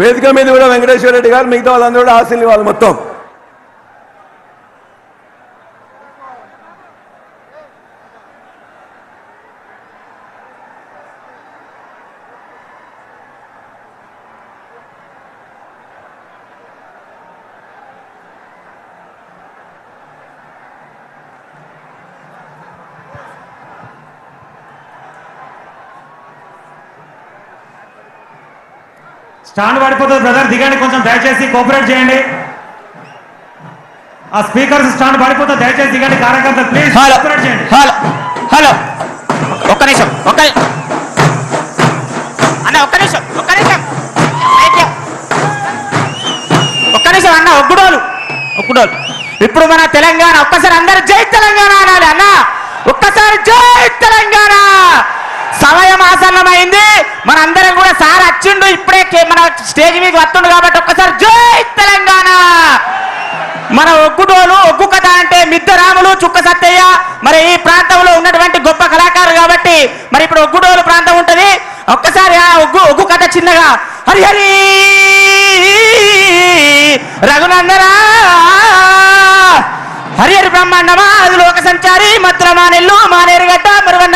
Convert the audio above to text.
వేదిక మీద కూడా వెంకటేశ్వర రెడ్డి గారు, మిగతా వాళ్ళందరూ కూడా ఆశీర్లు ఇవ్వాలి మొత్తం. స్టాండ్ పడిపోతుంది బ్రదర్, దిగండి కొంచెం, దయచేసి కోఆపరేట్ చేయండి. ఆ స్పీకర్స్ స్టాండ్ పడిపోతుంది, దయచేసి దిగండి. కార్యకర్తలు ప్లీజ్ కోఆపరేట్ చేయండి. హలో హలో ఒక్క నిమిషం, ఒక్క అన్న, ఒక్క నిమిషం, ఒక్క నిమిషం, ఒక్క నిమిషం అన్న. ఒగ్గుడోలు ఒగ్గుడోలు ఇప్పుడు మన తెలంగాణ, ఒక్కసారి అందరు జై తెలంగాణ అనాలి అన్న. ఒక్కసారి జై తెలంగాణ. సమయం ఆసన్నమైంది, మనందరం కూడా సార్ వచ్చిండు ఇప్పుడే, మన స్టేజ్ మీద వస్తుండు కాబట్టి ఒక్కసారి జై తెలంగాణ. మన ఒగ్గుడోలు, ఒగ్గు కథ అంటే మిద్దరాములు, చుక్క సత్తయ్య మరి ఈ ప్రాంతంలో ఉన్నటువంటి గొప్ప కళాకారులు కాబట్టి మరి ఇప్పుడు ఒగ్గుడోలు ప్రాంతం ఉంటది. ఒక్కసారి ఆ ఒగ్గు కథ చిన్నగా. హరి హరి రఘునందనా హరి హరి బ్రహ్మాండమా, అది లోక సంచారి మధ్యలో మానెల్లు మానేరుగడ్డ మరుగన్న